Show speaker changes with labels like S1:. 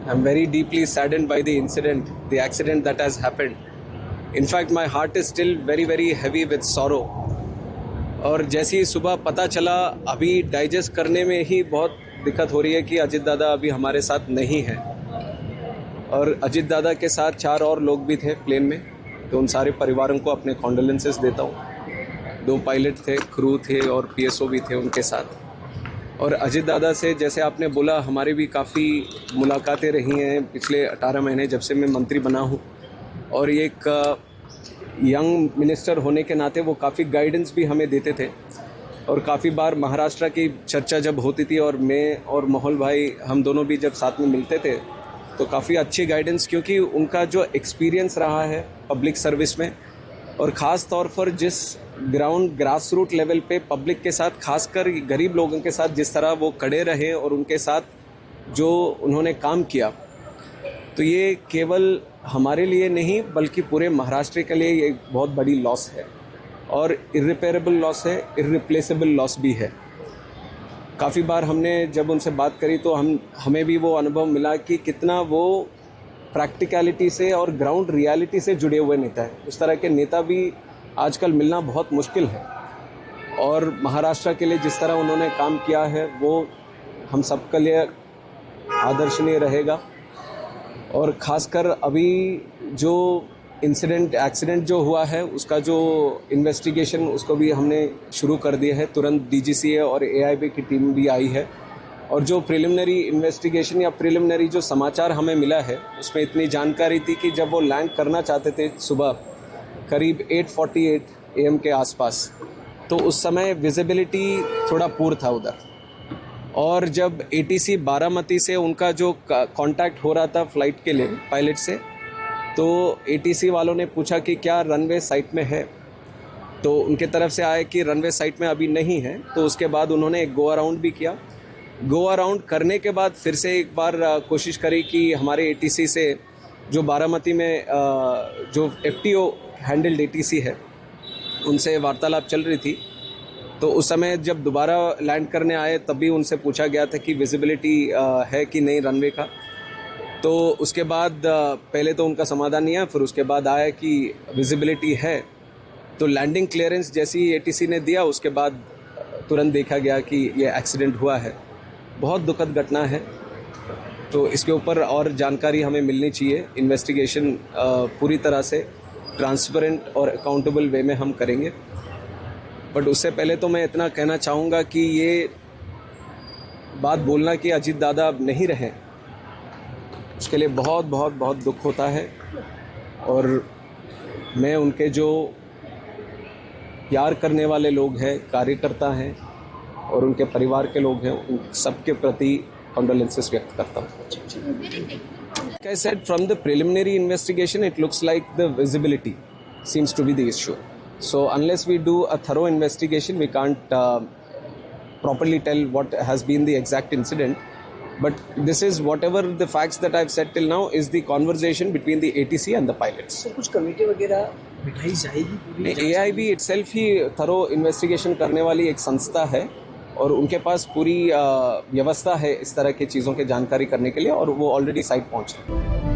S1: I'm very deeply saddened by the incident, the accident that has happened. In fact, my heart is still very, very heavy with sorrow. और जैसे ही सुबह पता चला, अभी digest करने में ही बहुत दिक्कत हो रही है कि अजित दादा अभी हमारे साथ नहीं हैं। और अजित दादा के साथ 4 और लोग भी थे प्लेन में, तो उन सारे परिवारों को अपने कॉन्डोलेंसेस देता हूँ। 2 पायलट थे, क्रू थे और पीएसओ भी थे उनके साथ। और अजित दादा से जैसे आपने बोला, हमारी भी काफ़ी मुलाकातें रही हैं पिछले 18 महीने जब से मैं मंत्री बना हूँ। और एक यंग मिनिस्टर होने के नाते वो काफ़ी गाइडेंस भी हमें देते थे। और काफ़ी बार महाराष्ट्र की चर्चा जब होती थी और मैं और मोहल भाई हम दोनों भी जब साथ में मिलते थे, तो काफ़ी अच्छी गाइडेंस, क्योंकि उनका जो एक्सपीरियंस रहा है पब्लिक सर्विस में, और ख़ास तौर पर जिस ग्रास रूट लेवल पे पब्लिक के साथ, खासकर गरीब लोगों के साथ जिस तरह वो खड़े रहे और उनके साथ जो उन्होंने काम किया, तो ये केवल हमारे लिए नहीं बल्कि पूरे महाराष्ट्र के लिए ये एक बहुत बड़ी लॉस है और इर्रिपेरेबल लॉस है, इर्रिप्लेसेबल लॉस भी है। काफ़ी बार हमने जब उनसे बात करी तो हमें भी वो अनुभव मिला कि कितना वो प्रैक्टिकलिटी से और ग्राउंड रियलिटी से जुड़े हुए नेता है। उस तरह के नेता भी आजकल मिलना बहुत मुश्किल है। और महाराष्ट्र के लिए जिस तरह उन्होंने काम किया है वो हम सबके लिए आदर्शनीय रहेगा। और ख़ासकर अभी जो एक्सीडेंट जो हुआ है उसका जो इन्वेस्टिगेशन, उसको भी हमने शुरू कर दिया है। तुरंत डीजीसीए और एआईबी की टीम भी आई है। और जो प्रिलिमिनरी इन्वेस्टिगेशन या प्रिलिमिनरी जो समाचार हमें मिला है, उसमें इतनी जानकारी थी कि जब वो लैंड करना चाहते थे सुबह करीब 8:48 AM के आसपास, तो उस समय विजिबिलिटी थोड़ा पुअर था उधर। और जब एटीसी बारामती से उनका जो कांटेक्ट हो रहा था फ्लाइट के लिए पायलट से, तो एटीसी वालों ने पूछा कि क्या रनवे साइट में है, तो उनके तरफ से आया कि रनवे साइट में अभी नहीं है। तो उसके बाद उन्होंने एक गो अराउंड भी किया। गो अराउंड करने के बाद फिर से एक बार कोशिश करी कि हमारे एटीसी से जो बारामती में जो एफटीओ हैंडल्ड एटीसी है उनसे वार्तालाप चल रही थी। तो उस समय जब दोबारा लैंड करने आए तब भी उनसे पूछा गया था कि विजिबिलिटी है कि नहीं रनवे का। तो उसके बाद पहले तो उनका समाधान नहीं आया, फिर उसके बाद आया कि विजिबिलिटी है। तो लैंडिंग क्लियरेंस जैसी एटीसी ने दिया, उसके बाद तुरंत देखा गया कि ये एक्सीडेंट हुआ है। बहुत दुखद घटना है। तो इसके ऊपर और जानकारी हमें मिलनी चाहिए। इन्वेस्टिगेशन पूरी तरह से ट्रांसपेरेंट और अकाउंटेबल वे में हम करेंगे। बट उससे पहले तो मैं इतना कहना चाहूँगा कि ये बात बोलना कि अजित दादा अब नहीं रहे, उसके लिए बहुत बहुत बहुत दुख होता है। और मैं उनके जो प्यार करने वाले लोग हैं, कार्यकर्ता हैं और उनके परिवार के लोग हैं, उन सबके प्रति कंडोलेंसेस व्यक्त करता हूँ। Like I said, from the preliminary investigation, it looks like the visibility seems to be the issue. So unless we do a thorough investigation, we can't properly tell what has been the exact incident. But this is whatever the facts that I've said till now is the conversation between the ATC and the pilots.
S2: So कुछ committee वगैरह बिठाई जाएगी पूरी?
S1: AIB itself ही thorough investigation करने वाली एक संस्था है और उनके पास पूरी व्यवस्था है इस तरह की चीज़ों की जानकारी करने के लिए, और वो ऑलरेडी साइट पहुंचे।